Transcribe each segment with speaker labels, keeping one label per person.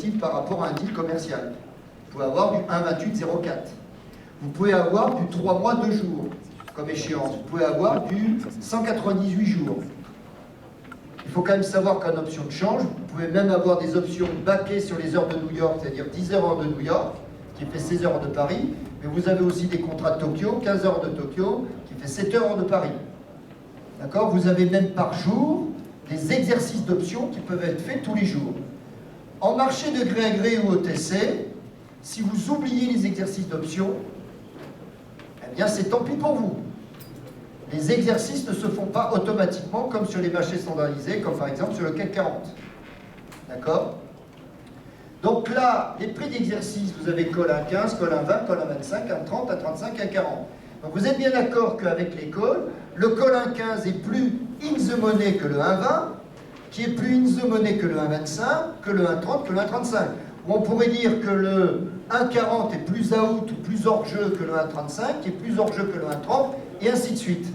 Speaker 1: négative par rapport à un deal commercial. Vous pouvez avoir du 1,2804. Vous pouvez avoir du 3 mois 2 jours comme échéance. Vous pouvez avoir du 198 jours. Il faut quand même savoir qu'en option de change, vous pouvez même avoir des options backées sur les heures de New York, c'est-à-dire 10 heures de New York, qui fait 16 heures de Paris, mais vous avez aussi des contrats de Tokyo, 15 heures de Tokyo, qui fait 7 heures de Paris. D'accord? Vous avez même par jour des exercices d'options qui peuvent être faits tous les jours. En marché de gré à gré ou OTC, si vous oubliez les exercices d'options, eh bien c'est tant pis pour vous. Les exercices ne se font pas automatiquement comme sur les marchés standardisés, comme par exemple sur le CAC 40. D'accord? Donc là, les prix d'exercice, vous avez call 1,15, call 1,20, call 1,25, 1,30, 1,35, 1,40. Donc vous êtes bien d'accord qu'avec les calls, le call 1,15 est plus in the money que le 1,20, qui est plus in the money que le 1,25, que le 1,30, que le 1,35. Ou on pourrait dire que le 1,40 est plus out ou plus hors jeu que le 1,35, qui est plus hors jeu que le 1,30, et ainsi de suite.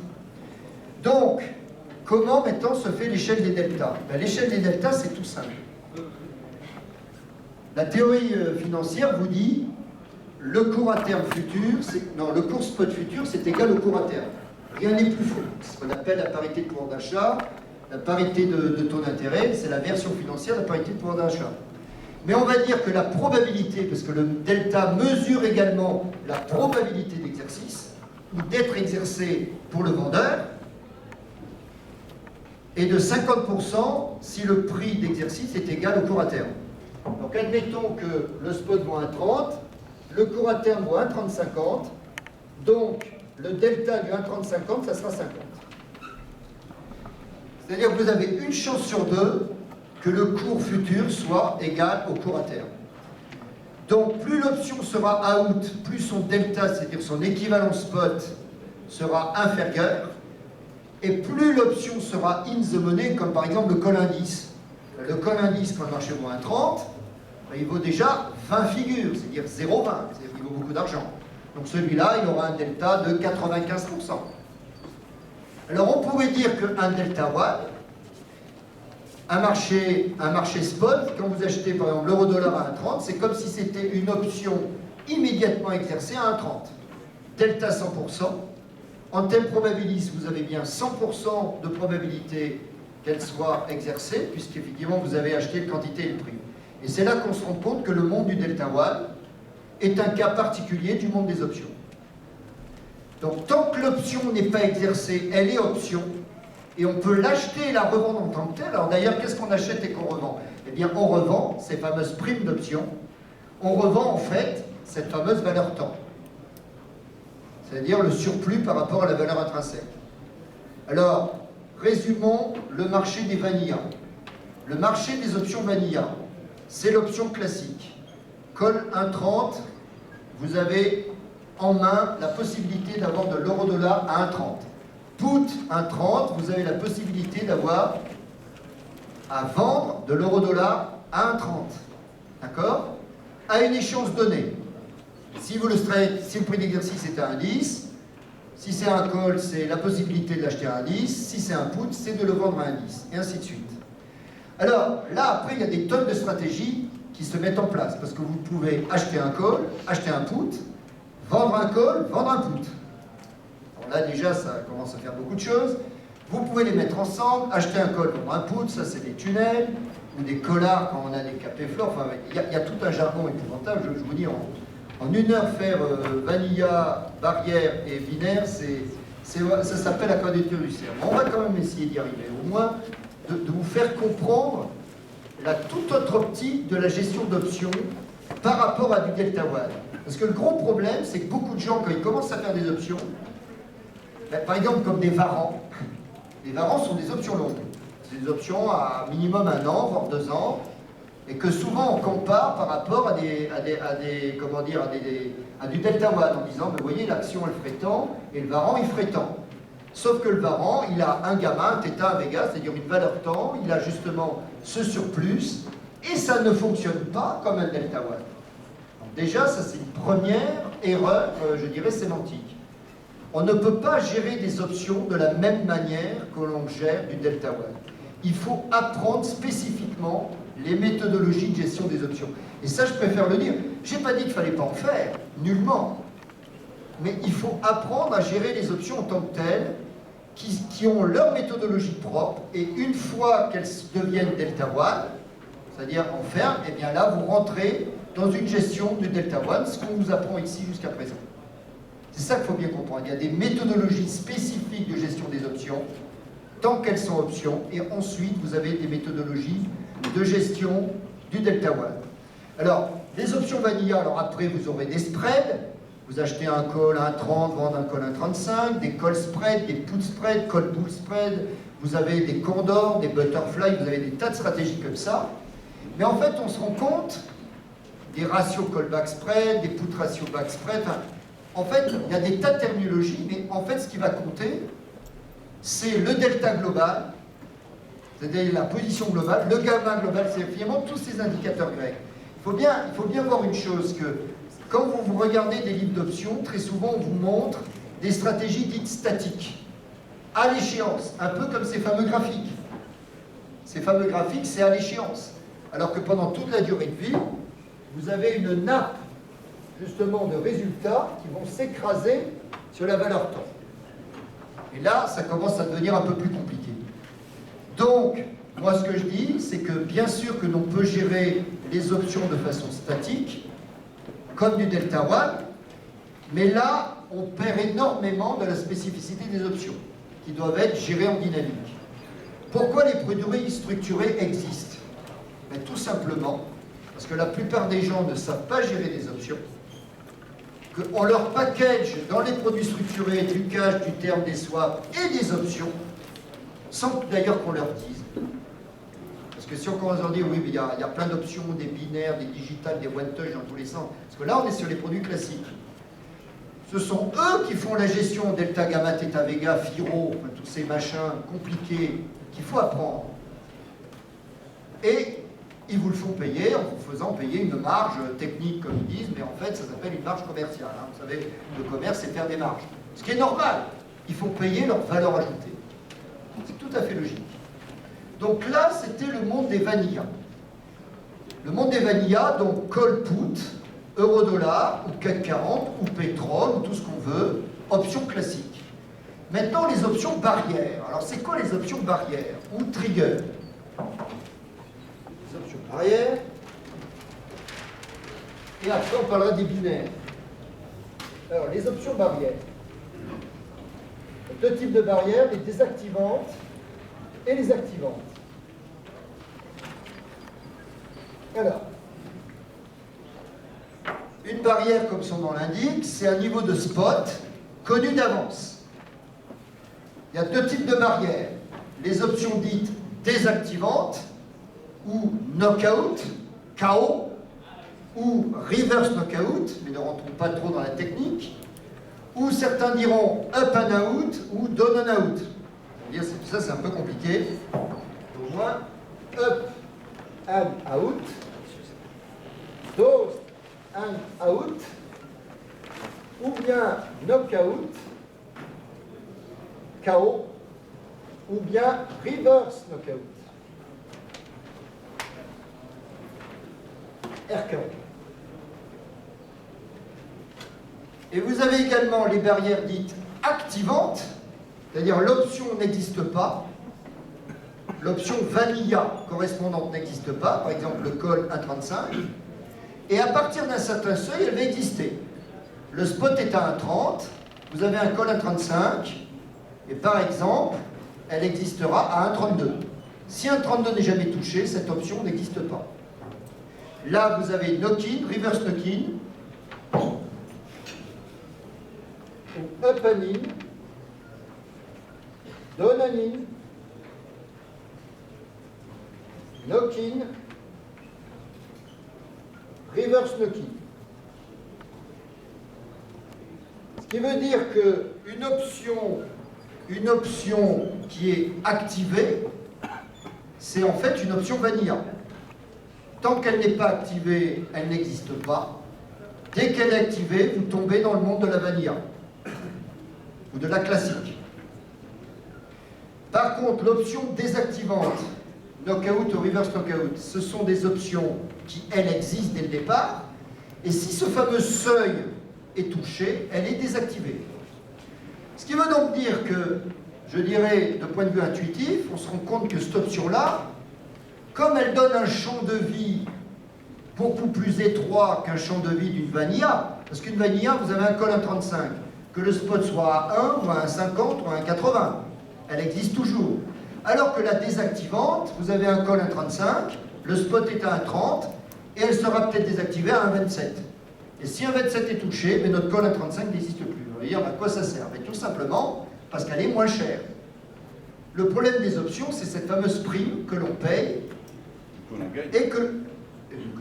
Speaker 1: Donc, comment maintenant se fait l'échelle des deltas? L'échelle des deltas, c'est tout simple. La théorie financière vous dit le cours à terme futur, le cours spot futur, c'est égal au cours à terme. Rien n'est plus faux. C'est ce qu'on appelle la parité de pouvoir d'achat, la parité de taux d'intérêt, c'est la version financière de la parité de pouvoir d'achat. Mais on va dire que la probabilité, parce que le delta mesure également la probabilité d'exercice, ou d'être exercé pour le vendeur, est de 50% si le prix d'exercice est égal au cours à terme. Donc admettons que le spot vaut 1,30, le cours à terme vaut 1,3050, donc le delta du 1,3050, ça sera 50. C'est-à-dire que vous avez une chance sur deux que le cours futur soit égal au cours à terme. Donc plus l'option sera out, plus son delta, c'est-à-dire son équivalent spot, sera inférieur, et plus l'option sera in the money, comme par exemple le call indice. Le call indice, quand le marché vaut 1,30, il vaut déjà 20 figures, c'est-à-dire 0,20, c'est-à-dire qu'il vaut beaucoup d'argent. Donc celui-là, il aura un delta de 95%. Alors on pourrait dire qu'un delta 1, un marché spot, quand vous achetez par exemple l'euro-dollar à 1,30, c'est comme si c'était une option immédiatement exercée à 1,30. Delta 100%. En thème probabiliste, vous avez bien 100% de probabilité qu'elle soit exercée, puisqu'effectivement vous avez acheté le quantité et le prix. Et c'est là qu'on se rend compte que le monde du delta 1 est un cas particulier du monde des options. Donc tant que l'option n'est pas exercée, elle est option, et on peut l'acheter et la revendre en tant que telle. Alors d'ailleurs, qu'est-ce qu'on achète et qu'on revend? Eh bien, on revend ces fameuses primes d'option, on revend en fait cette fameuse valeur temps. C'est-à-dire le surplus par rapport à la valeur intrinsèque. Alors, résumons le marché des vanilla. Le marché des options vanilla, c'est l'option classique. Call 1,30, vous avez en main la possibilité d'avoir de l'euro-dollar à 1,30. Put 1,30, vous avez la possibilité d'avoir à vendre de l'euro-dollar à 1,30. D'accord? À une échéance donnée. Si le prix d'exercice est à 1,10, si c'est un call, c'est la possibilité de l'acheter à 1,10, si c'est un put, c'est de le vendre à 1,10, et ainsi de suite. Alors, là, après, il y a des tonnes de stratégies qui se mettent en place, parce que vous pouvez acheter un call, acheter un put, vendre un call, vendre un put. Alors là, déjà, ça commence à faire beaucoup de choses. Vous pouvez les mettre ensemble, acheter un call, vendre un put, ça c'est des tunnels, ou des collars quand on a des capés fleurs, enfin, il y a tout un jargon épouvantable, je vous dis, en une heure, faire vanilla, barrière et binaire, ça s'appelle la quadrature du cercle. On va quand même essayer d'y arriver, au moins de vous faire comprendre la toute autre optique de la gestion d'options par rapport à du delta 1. Parce que le gros problème, c'est que beaucoup de gens, quand ils commencent à faire des options, par exemple comme des varans, les varans sont des options longues. C'est des options à minimum 1 an, voire 2 ans, et que souvent on compare par rapport à du delta 1 en disant, mais vous voyez, l'action elle ferait tant, et le varan il ferait tant. Sauf que le varan, il a un gamma, un θ, un véga, c'est-à-dire une valeur temps, il a justement ce surplus, et ça ne fonctionne pas comme un delta 1. Donc déjà, ça c'est une première erreur, je dirais, sémantique. On ne peut pas gérer des options de la même manière que l'on gère du delta 1. Il faut apprendre spécifiquement les méthodologies de gestion des options. Et ça, je préfère le dire. Je n'ai pas dit qu'il ne fallait pas en faire, nullement. Mais il faut apprendre à gérer les options en tant que telles, qui ont leur méthodologie propre, et une fois qu'elles deviennent delta one, c'est-à-dire en ferme, et bien là, vous rentrez dans une gestion du delta one, ce qu'on vous apprend ici jusqu'à présent. C'est ça qu'il faut bien comprendre. Il y a des méthodologies spécifiques de gestion des options, tant qu'elles sont options, et ensuite, vous avez des méthodologies de gestion du delta one. Alors, les options vanilla, alors après, vous aurez des spreads. Vous achetez un call à 1,30, vendez un call à 1,35, des call spread, des put spread, call bull spread, vous avez des condors, des butterfly, vous avez des tas de stratégies comme ça. Mais en fait, on se rend compte des ratios callback spread, des put ratio back spread. Enfin, en fait, il y a des tas de terminologies, mais en fait, ce qui va compter, c'est le delta global, c'est-à-dire la position globale, le gamma global, c'est finalement tous ces indicateurs grecs. Il faut bien voir une chose, que quand vous regardez des livres d'options, très souvent on vous montre des stratégies dites statiques, à l'échéance, un peu comme ces fameux graphiques. Ces fameux graphiques, c'est à l'échéance. Alors que pendant toute la durée de vie, vous avez une nappe, justement, de résultats qui vont s'écraser sur la valeur temps. Et là, ça commence à devenir un peu plus compliqué. Donc, moi, ce que je dis, c'est que bien sûr que l'on peut gérer les options de façon statique, comme du delta one, mais là, on perd énormément de la spécificité des options, qui doivent être gérées en dynamique. Pourquoi les produits structurés existent? Ben, tout simplement, parce que la plupart des gens ne savent pas gérer des options, qu'on leur package dans les produits structurés du cash, du terme, des swaps et des options, sans d'ailleurs qu'on leur dise. Parce que si on commence à dire, oui, mais il y a plein d'options, des binaires, des digitales, des one-touch dans tous les sens, parce que là, on est sur les produits classiques. Ce sont eux qui font la gestion delta, gamma, theta, vega, Firo, enfin, tous ces machins compliqués qu'il faut apprendre. Et ils vous le font payer en vous faisant payer une marge technique, comme ils disent, mais en fait, ça s'appelle une marge commerciale. Hein. Vous savez, le commerce, c'est faire des marges. Ce qui est normal. Il faut payer leur valeur ajoutée. C'est tout à fait logique. Donc là, c'était le monde des vanillas. Le monde des vanillas, donc call put, euro-dollar, ou CAC 40, ou pétrole, ou tout ce qu'on veut, options classiques. Maintenant, les options barrières. Alors, c'est quoi les options barrières ou trigger? Les options barrières. Et après, on parlera des binaires. Alors, les options barrières. Deux types de barrières, les désactivantes et les activantes. Alors, une barrière, comme son nom l'indique, c'est un niveau de spot connu d'avance. Il y a deux types de barrières. Les options dites désactivantes ou knockout, KO, ou reverse knockout, mais ne rentrons pas trop dans la technique, ou certains diront up and out ou down and out. Ça, c'est un peu compliqué. Au moins, up and out, down and out, ou bien knockout, KO, ou bien reverse knockout, RKO. Et vous avez également les barrières dites activantes, c'est-à-dire l'option n'existe pas, l'option vanilla correspondante n'existe pas, par exemple le call 1,35, et à partir d'un certain seuil, elle va exister. Le spot est à 1,30, vous avez un call 1,35, et par exemple, elle existera à 1,32. Si 1,32 n'est jamais touché, cette option n'existe pas. Là, vous avez knock-in, reverse knock-in, ou up and in, down and in, knock-in, reverse knock-in. Ce qui veut dire qu'une option qui est activée, c'est en fait une option vanilla. Tant qu'elle n'est pas activée, elle n'existe pas. Dès qu'elle est activée, vous tombez dans le monde de la vanilla, ou de la classique. Par contre, l'option désactivante knockout ou reverse knockout, ce sont des options qui, elles, existent dès le départ, et si ce fameux seuil est touché, elle est désactivée. Ce qui veut donc dire que, je dirais, de point de vue intuitif, on se rend compte que cette option-là, comme elle donne un champ de vie beaucoup plus étroit qu'un champ de vie d'une vanilla, parce qu'une vanilla, vous avez un call 1,35, que le spot soit à 1, ou à 1,50, ou à 1,80, elle existe toujours. Alors que la désactivante, vous avez un call 1,35, le spot est à 1,30, et elle sera peut-être désactivée à 1,27. Et si 1,27 est touché, mais notre call 1,35 n'existe plus. Vous voyez, à quoi ça sert? Mais tout simplement parce qu'elle est moins chère. Le problème des options, c'est cette fameuse prime que l'on paye et que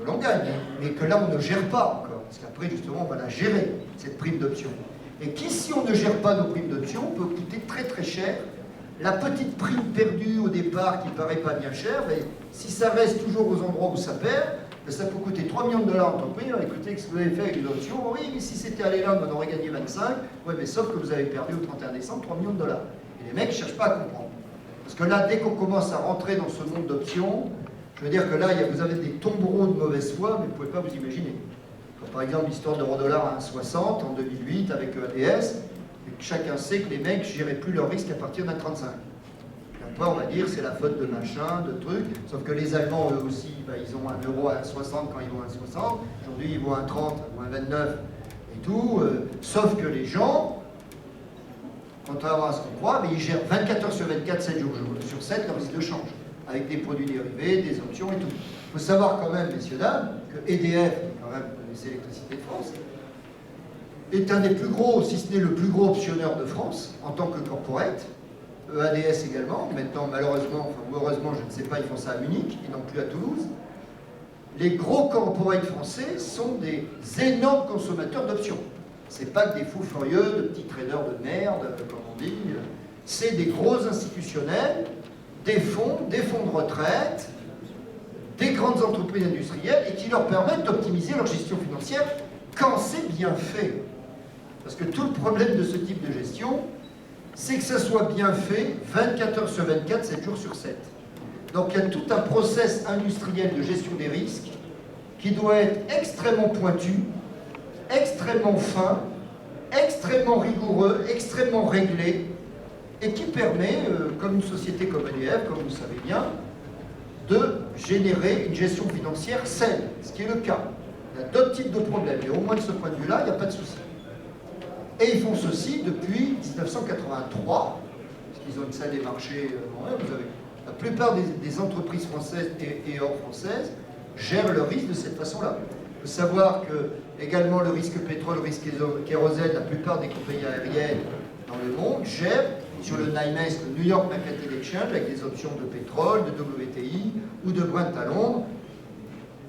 Speaker 1: l'on gagne, mais que là on ne gère pas encore, parce qu'après justement on va la gérer, cette prime d'option. Et qu'ici on ne gère pas nos primes d'option, peut coûter très très cher. La petite prime perdue au départ qui paraît pas bien chère, mais si ça reste toujours aux endroits où ça perd, ça peut coûter 3 millions de dollars à l'entreprise. Écoutez, ce que vous avez fait avec les options, oui, mais si c'était allé là, on aurait gagné 25, oui, mais sauf que vous avez perdu au 31 décembre 3 millions de dollars. Et les mecs ne cherchent pas à comprendre. Parce que là, dès qu'on commence à rentrer dans ce monde d'options, je veux dire que là, vous avez des tombereaux de mauvaise foi, mais vous ne pouvez pas vous imaginer. Comme par exemple l'histoire de l'euro-dollar à 1,60 en 2008 avec EADS, et que chacun sait que les mecs ne géraient plus leur risque à partir d'un 35. Après, on va dire c'est la faute de machin, de trucs, sauf que les Allemands, eux aussi, ils ont un euro à 1,60 quand ils vont à 1,60, aujourd'hui ils vont à 1,30 ou à 1,29 et tout, sauf que les gens, contrairement à ce qu'on croit, mais ils gèrent 24 heures sur 24, 7 jours sur 7 leur risque de change, avec des produits dérivés, des options et tout. Il faut savoir quand même, messieurs, dames, que EDF, qui est quand même les électricités de France, est un des plus gros, si ce n'est le plus gros optionneur de France, en tant que corporate, EADS également, maintenant malheureusement, enfin ou heureusement, je ne sais pas, ils font ça à Munich, et non plus à Toulouse. Les gros corporates français sont des énormes consommateurs d'options. C'est pas que des fous furieux, de petits traders de merde, comme on dit. C'est des gros institutionnels, des fonds de retraite, des grandes entreprises industrielles, et qui leur permettent d'optimiser leur gestion financière quand c'est bien fait. Parce que tout le problème de ce type de gestion, c'est que ça soit bien fait 24 heures sur 24, 7 jours sur 7. Donc il y a tout un process industriel de gestion des risques qui doit être extrêmement pointu, extrêmement fin, extrêmement rigoureux, extrêmement réglé, et qui permet, comme une société comme EDF, comme vous le savez bien, de générer une gestion financière saine, ce qui est le cas. Il y a d'autres types de problèmes, mais au moins de ce point de vue-là, il n'y a pas de souci. Et ils font ceci depuis 1983, parce qu'ils ont une salle des marchés. Vous avez, la plupart des entreprises françaises et hors françaises gèrent le risque de cette façon-là. Il faut savoir que également le risque pétrole, le risque kérosène, la plupart des compagnies aériennes dans le monde gèrent sur le NYMEX, le New York Mercantile Exchange, avec des options de pétrole, de WTI ou de Brent à Londres.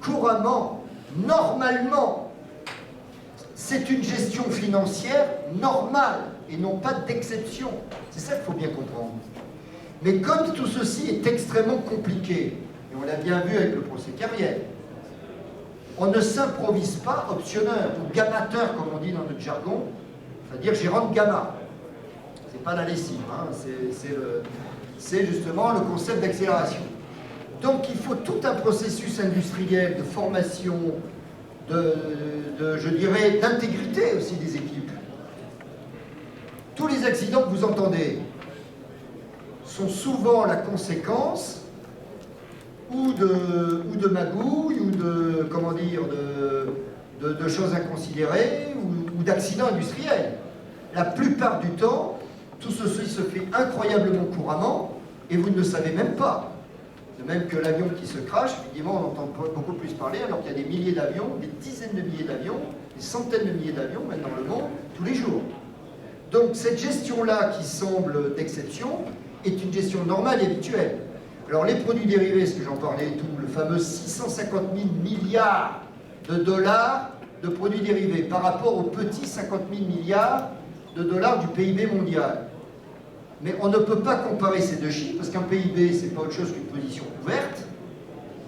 Speaker 1: Couramment, normalement, c'est une gestion financière normale et non pas d'exception. C'est ça qu'il faut bien comprendre. Mais comme tout ceci est extrêmement compliqué, et on l'a bien vu avec le procès Carrière, on ne s'improvise pas optionneur ou gammateur, comme on dit dans notre jargon, c'est-à-dire gérant de gamma. C'est pas la lessive, hein, c'est justement le concept d'accélération. Donc il faut tout un processus industriel de formation, je dirais, d'intégrité aussi des équipes. Tous les accidents que vous entendez sont souvent la conséquence ou de magouilles, ou de, comment dire, de choses inconsidérées, ou d'accidents industriels. La plupart du temps, tout ceci se fait incroyablement couramment, et vous ne le savez même pas. De même que l'avion qui se crache, effectivement, on entend beaucoup plus parler, alors qu'il y a des milliers d'avions, des dizaines de milliers d'avions, des centaines de milliers d'avions, même dans le monde, tous les jours. Donc cette gestion-là, qui semble d'exception, est une gestion normale et habituelle. Alors les produits dérivés, ce que j'en parlais et tout, le fameux 650 000 milliards de dollars de produits dérivés par rapport aux petits 50 000 milliards de dollars du PIB mondial. Mais on ne peut pas comparer ces deux chiffres, parce qu'un PIB, c'est pas autre chose qu'une position ouverte,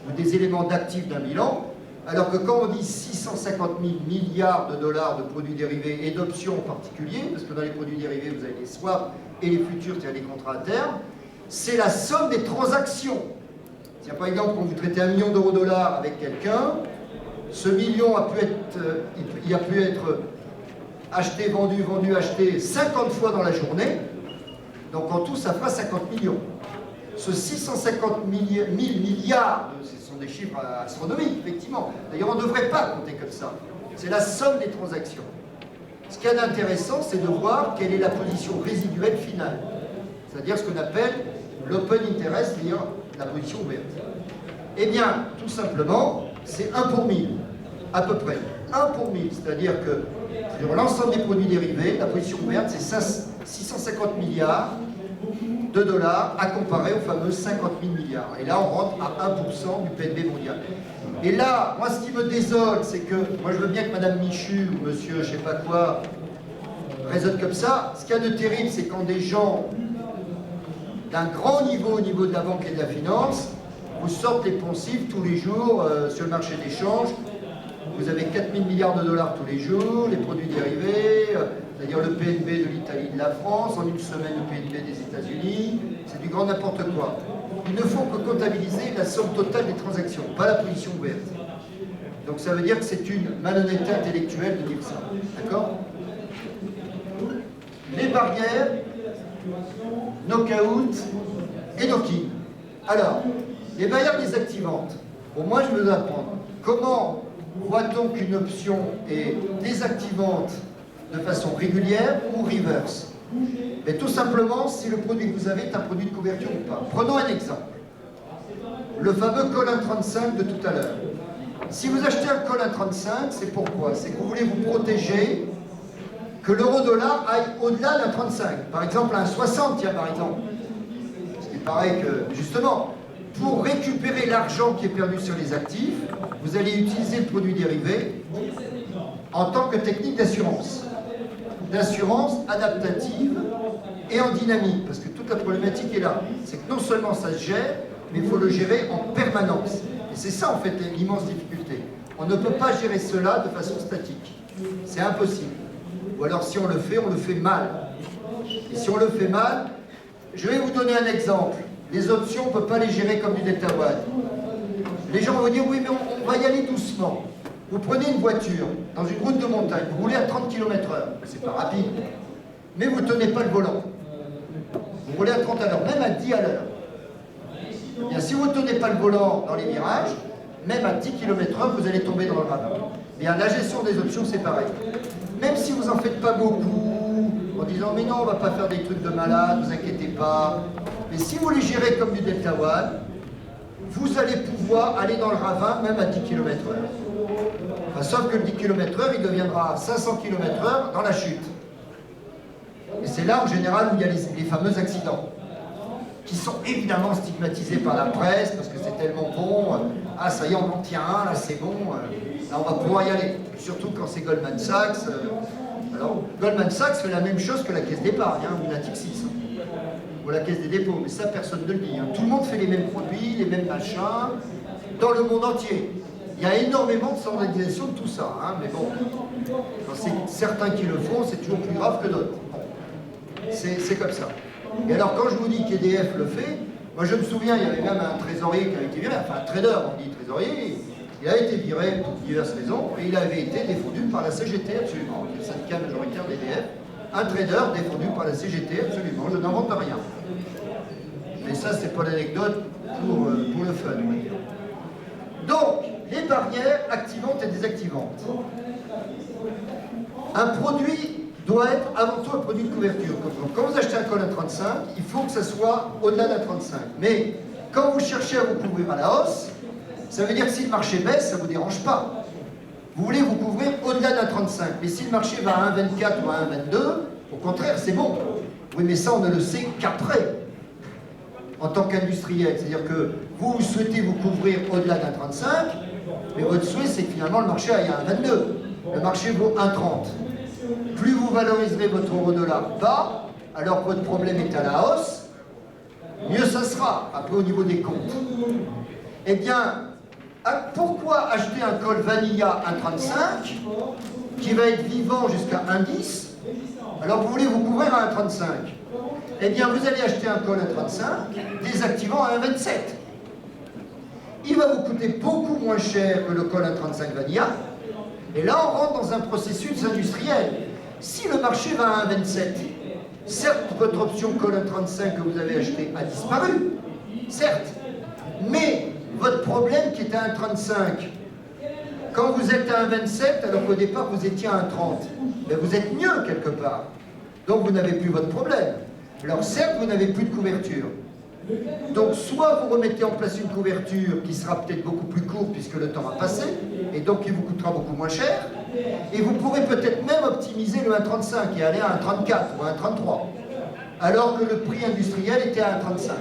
Speaker 1: ou des éléments d'actifs d'un bilan, alors que quand on dit 650 000 milliards de dollars de produits dérivés et d'options en particulier, parce que dans les produits dérivés, vous avez les swaps et les futurs, c'est-à-dire les contrats à terme, c'est la somme des transactions. Si par exemple, quand vous traitez 1 million d'euros dollars avec quelqu'un, ce million a pu être acheté, vendu, acheté 50 fois dans la journée. Donc en tout, ça fera 50 millions. Ce 650 000 milliards, ce sont des chiffres astronomiques, effectivement. D'ailleurs, on ne devrait pas compter comme ça. C'est la somme des transactions. Ce qu'il y a d'intéressant, c'est de voir quelle est la position résiduelle finale. C'est-à-dire ce qu'on appelle l'open interest, c'est-à-dire la position ouverte. Eh bien, tout simplement, c'est 1 pour 1000, à peu près. 1 pour 1000, c'est-à-dire que sur l'ensemble des produits dérivés, la position ouverte, c'est 650 milliards de dollars à comparer aux fameux 50 000 milliards. Et là, on rentre à 1% du PNB mondial. Et là, moi, ce qui me désole, c'est que, moi, je veux bien que Madame Michu ou Monsieur je sais pas quoi raisonne comme ça. Ce qu'il y a de terrible, c'est quand des gens d'un grand niveau au niveau de la banque et de la finance vous sortent les poncifs tous les jours sur le marché d'échange. Vous avez 4 000 milliards de dollars tous les jours, les produits dérivés, c'est-à-dire le PNB de l'Italie, de la France, en une semaine le PNB des États-Unis, c'est du grand n'importe quoi. Il ne faut que comptabiliser la somme totale des transactions, pas la position ouverte. Donc ça veut dire que c'est une malhonnêteté intellectuelle de dire ça. D'accord? Les barrières, knockout et knock-in. Alors, les barrières désactivantes. Bon, moi je veux apprendre. Comment voit-on qu'une option est désactivante de façon régulière ou reverse? Mais tout simplement, si le produit que vous avez est un produit de couverture ou pas. Prenons un exemple. Le fameux call 1,35 de tout à l'heure. Si vous achetez un call 1,35, c'est pourquoi? C'est que vous voulez vous protéger que l'euro-dollar aille au-delà d'un 35. Par exemple, un 60, tiens, par exemple. Ce qui paraît que, justement, pour récupérer l'argent qui est perdu sur les actifs, vous allez utiliser le produit dérivé en tant que technique d'assurance. D'assurance adaptative et en dynamique, parce que toute la problématique est là. C'est que non seulement ça se gère, mais il faut le gérer en permanence. Et c'est ça, en fait, l'immense difficulté. On ne peut pas gérer cela de façon statique. C'est impossible. Ou alors, si on le fait mal. Et si on le fait mal, je vais vous donner un exemple. Les options, on ne peut pas les gérer comme du delta one. Les gens vont dire, oui, mais on va y aller doucement. Vous prenez une voiture dans une route de montagne, vous roulez à 30 km/h, c'est pas rapide, mais vous ne tenez pas le volant. Vous roulez à 30 à l'heure, même à 10 à l'heure. Eh bien, si vous ne tenez pas le volant dans les virages, même à 10 km/h, vous allez tomber dans le ravin. Bien, la gestion des options, c'est pareil. Même si vous n'en faites pas beaucoup, en disant, mais non, on ne va pas faire des trucs de malade, ne vous inquiétez pas. Mais si vous les gérez comme du delta one, vous allez pouvoir aller dans le ravin même à 10 km/h. Enfin, sauf que le 10 km/h, il deviendra 500 km/h dans la chute. Et c'est là, en général, où il y a les fameux accidents, qui sont évidemment stigmatisés par la presse, parce que c'est tellement bon. Ah, ça y est, on en tient un, là, c'est bon. Là, on va pouvoir y aller. Surtout quand c'est Goldman Sachs. Alors, Goldman Sachs fait la même chose que la caisse d'épargne, ou Natixis, ou la caisse des dépôts. Mais ça, personne ne le dit. Tout le monde fait les mêmes produits, les mêmes machins, dans le monde entier. Il y a énormément de standardisation de tout ça, mais bon, quand c'est certains qui le font, c'est toujours plus grave que d'autres. C'est comme ça. Et alors, quand je vous dis qu'EDF le fait, moi je me souviens, il y avait même un trésorier qui avait été viré, enfin un trader, on dit trésorier, il a été viré pour diverses raisons, et il avait été défendu par la CGT, absolument, le syndicat majoritaire d'EDF, un trader défendu par la CGT, absolument, je n'invente rien. Mais ça, c'est pas l'anecdote pour le fun, on va dire. Donc, les barrières activantes et désactivantes. Un produit doit être avant tout un produit de couverture. Quand vous achetez un call à 35, il faut que ça soit au-delà d'un 35. Mais quand vous cherchez à vous couvrir à la hausse, ça veut dire que si le marché baisse, ça ne vous dérange pas. Vous voulez vous couvrir au-delà d'un 35. Mais si le marché va à 1,24 ou à 1,22, au contraire, c'est bon. Oui, mais ça, on ne le sait qu'après. En tant qu'industriel, c'est-à-dire que vous souhaitez vous couvrir au-delà d'un 35, mais votre souhait, c'est que finalement le marché aille à 1,22. Le marché vaut 1,30. Plus vous valoriserez votre euro-dollar bas, alors que votre problème est à la hausse, mieux ça sera, un peu au niveau des comptes. Eh bien, pourquoi acheter un call Vanilla 1,35 qui va être vivant jusqu'à 1,10 alors vous voulez vous couvrir à 1,35? Eh bien, vous allez acheter un call à 1,35 désactivant à 1,27. il va vous coûter beaucoup moins cher que le col 1,35 Vanilla. Et là, on rentre dans un processus industriel. Si le marché va à 1,27, certes, votre option col 1,35 que vous avez acheté a disparu, certes, mais votre problème qui était à 1,35, quand vous êtes à 1,27, alors qu'au départ vous étiez à 1,30, ben vous êtes mieux quelque part. Donc vous n'avez plus votre problème. Alors certes, vous n'avez plus de couverture. Donc soit vous remettez en place une couverture qui sera peut-être beaucoup plus courte puisque le temps a passé, et donc qui vous coûtera beaucoup moins cher, et vous pourrez peut-être même optimiser le 1,35 et aller à 1,34 ou à 1,33, alors que le prix industriel était à 1,35.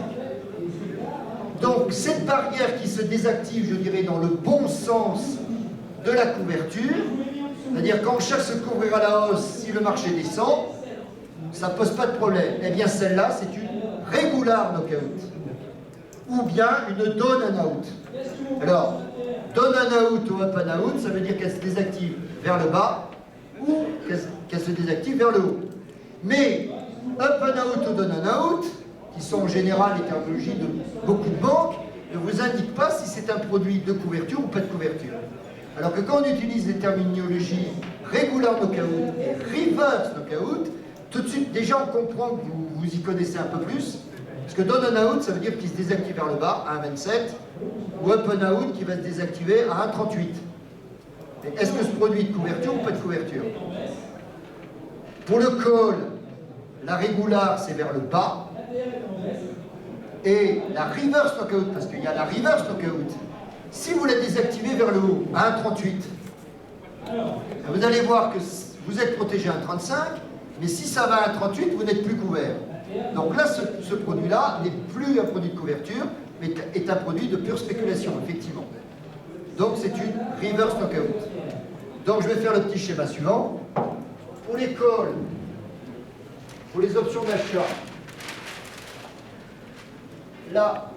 Speaker 1: Donc cette barrière qui se désactive, je dirais, dans le bon sens de la couverture, c'est-à-dire quand on cherche à se couvrir à la hausse, si le marché descend, ça ne pose pas de problème. Eh bien celle-là, c'est une regular knockout, ou bien une down and out. Alors, down and out ou up and out, ça veut dire qu'elle se désactive vers le bas, ou qu'elle se désactive vers le haut. Mais up and out ou down and out, qui sont en général les terminologies de beaucoup de banques, ne vous indiquent pas si c'est un produit de couverture ou pas de couverture. Alors que quand on utilise les terminologies regular knockout et reverse knockout, tout de suite, déjà on comprend que vous y connaissez un peu plus, parce que down and out, ça veut dire qu'il se désactive vers le bas, à 1,27, ou up and out qui va se désactiver à 1,38. Est-ce que ce produit est de couverture ou pas de couverture? Pour le call, la regular, c'est vers le bas, et la reverse knockout, parce qu'il y a la reverse knockout, si vous la désactivez vers le haut, à 1,38, vous allez voir que vous êtes protégé à 1,35, mais si ça va à 1,38, vous n'êtes plus couvert. Donc là, ce produit-là n'est plus un produit de couverture, mais est un produit de pure spéculation, effectivement. Donc c'est une reverse knockout. Donc je vais faire le petit schéma suivant. Pour les calls, pour les options d'achat, là,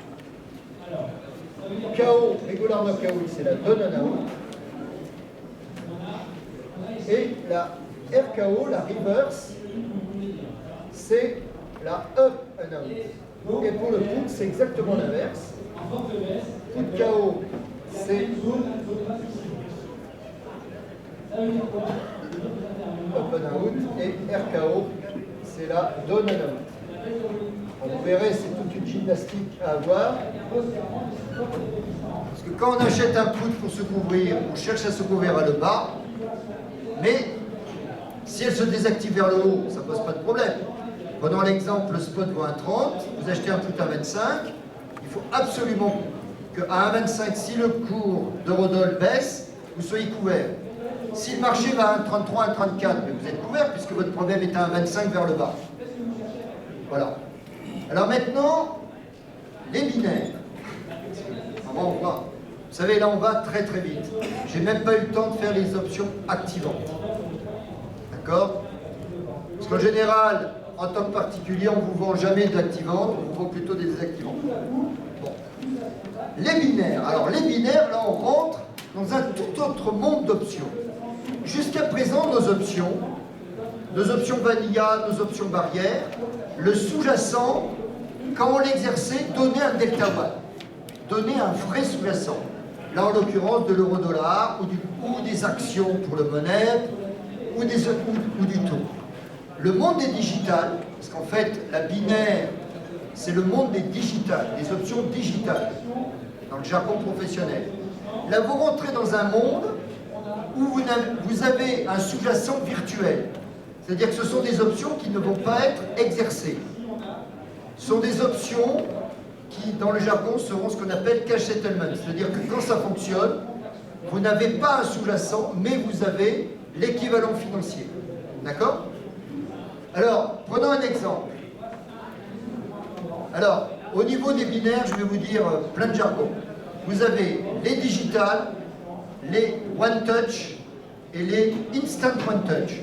Speaker 1: KO, regular knockout, c'est la down and out. Et la RKO, la reverse, c'est la up and out. Et pour le put, c'est exactement l'inverse. Put KO, c'est up and out. Et RKO, c'est la down and out. Vous verrez, c'est toute une gymnastique à avoir. Parce que quand on achète un put pour se couvrir, on cherche à se couvrir vers le bas. Mais si elle se désactive vers le haut, ça ne pose pas de problème. Prenons l'exemple, le spot vaut 1,30, vous achetez un put à 25, il faut absolument qu'à 1,25, si le cours d'eurodoll baisse, vous soyez couvert. Si le marché va à 1,33, 1,34, mais vous êtes couvert puisque votre problème est à 1,25 vers le bas. Voilà. Alors maintenant, les binaires. On va voir. Vous savez, là on va très très vite. J'ai même pas eu le temps de faire les options activantes. D'accord? Parce qu'en général, en tant que particulier, on ne vous vend jamais d'activantes, on vous vend plutôt des désactivantes. Bon. Les binaires. Alors les binaires, là on rentre dans un tout autre monde d'options. Jusqu'à présent, nos options vanilla, nos options barrières, le sous-jacent, quand on l'exerçait, donnait un delta one, donnait un vrai sous-jacent. Là, en l'occurrence, de l'euro-dollar ou des actions pour le monnaie ou du taux. Le monde des digitales, parce qu'en fait, la binaire, c'est le monde des digitales, des options digitales, dans le jargon professionnel. Là, vous rentrez dans un monde où vous avez un sous-jacent virtuel. C'est-à-dire que ce sont des options qui ne vont pas être exercées. Ce sont des options qui, dans le jargon, seront ce qu'on appelle cash settlement. C'est-à-dire que quand ça fonctionne, vous n'avez pas un sous-jacent, mais vous avez l'équivalent financier. D'accord? Alors, prenons un exemple. Alors, au niveau des binaires, je vais vous dire plein de jargon. Vous avez les digitales, les one touch et les instant one touch.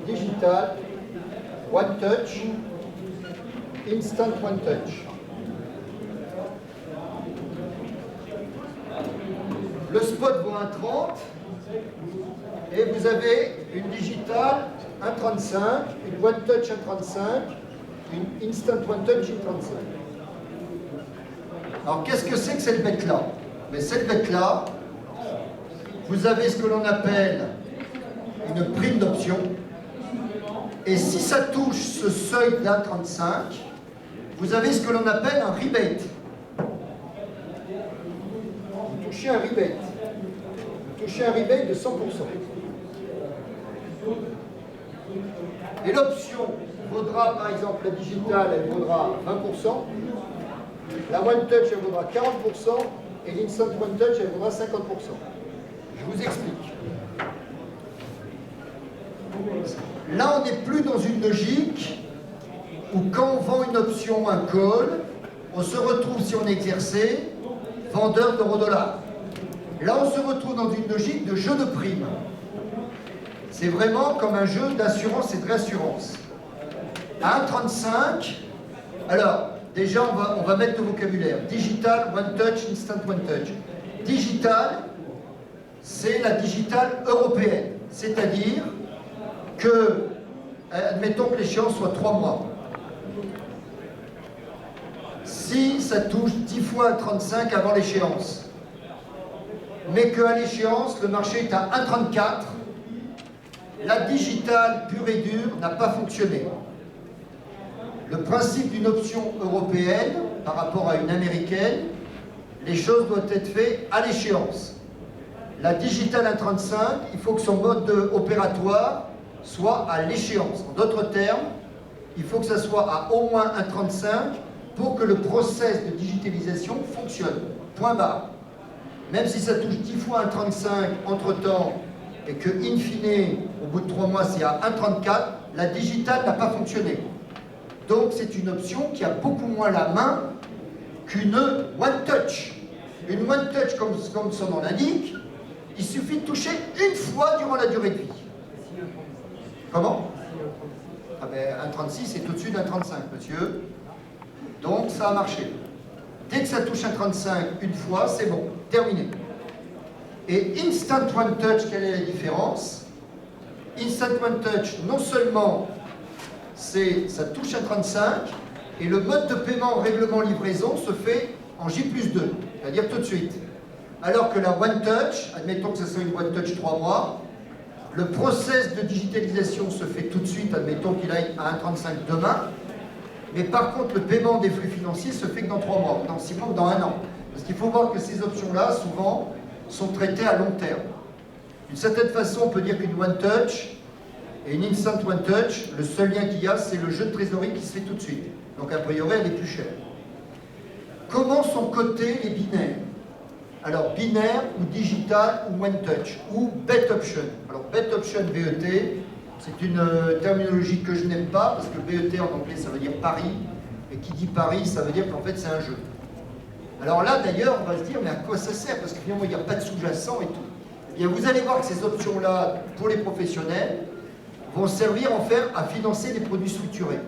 Speaker 1: Digital, one touch, instant one touch. Le spot vaut 1,30 et vous avez une digitale 1,35, une one touch 1,35 une Instant One Touch J35. Alors qu'est-ce que c'est que cette bête-là? Mais cette bête-là, vous avez ce que l'on appelle une prime d'option. Et si ça touche ce seuil de 1,35, vous avez ce que l'on appelle un rebate. Vous touchez un rebate. Vous touchez un rebate de 100%. Et l'option vaudra, par exemple, la digitale, elle vaudra 20%. La One Touch, elle vaudra 40%. Et l'Instant One Touch, elle vaudra 50%. Je vous explique. Là, on n'est plus dans une logique où quand on vend une option, un call, on se retrouve, si on est exercé, vendeur d'euro-dollar. Là, on se retrouve dans une logique de jeu de primes. C'est vraiment comme un jeu d'assurance et de réassurance. À 1,35, alors, déjà, on va mettre le vocabulaire. Digital, One Touch, Instant One Touch. Digital, c'est la digitale européenne. C'est-à-dire que, admettons que l'échéance soit 3 mois. Si ça touche 10 fois 1,35 avant l'échéance, mais qu'à l'échéance, le marché est à 1,34, la digitale pure et dure n'a pas fonctionné. Le principe d'une option européenne par rapport à une américaine, les choses doivent être faites à l'échéance. La digitale 1,35, il faut que son mode opératoire soit à l'échéance. En d'autres termes, il faut que ça soit à au moins 1,35 pour que le process de digitalisation fonctionne. Point barre. Même si ça touche 10 fois 1,35 entre-temps et que, in fine, au bout de 3 mois, c'est à 1,34, la digitale n'a pas fonctionné. Donc, c'est une option qui a beaucoup moins la main qu'une One Touch. Une One Touch, comme son nom l'indique, il suffit de toucher une fois durant la durée de vie. Comment? Ah ben, 1,36, c'est au-dessus d'un 35, monsieur. Donc, ça a marché. Dès que ça touche un 35 une fois, c'est bon, terminé. Et Instant One Touch, quelle est la différence? Instant One Touch, non seulement ça touche un 35, et le mode de paiement règlement livraison se fait en J+2, c'est-à-dire tout de suite. Alors que la One Touch, admettons que ce soit une One Touch 3 mois, le process de digitalisation se fait tout de suite, admettons qu'il aille à 1,35 demain, mais par contre le paiement des flux financiers se fait que dans 3 mois, dans 6 mois ou dans 1 an. Parce qu'il faut voir que ces options-là, souvent, sont traitées à long terme. D'une certaine façon, on peut dire qu'une One Touch et une Instant One Touch, le seul lien qu'il y a, c'est le jeu de trésorerie qui se fait tout de suite. Donc a priori, elle est plus chère. Comment sont cotés les binaires? Alors, binaire ou digital ou One Touch ou Bet Option. Alors, Bet Option, BET, c'est une terminologie que je n'aime pas parce que BET en anglais ça veut dire pari, et qui dit pari ça veut dire qu'en fait c'est un jeu. Alors là d'ailleurs on va se dire mais à quoi ça sert? Parce que finalement il n'y a pas de sous-jacent et tout. Eh bien vous allez voir que ces options-là pour les professionnels vont servir en fait à financer des produits structurés.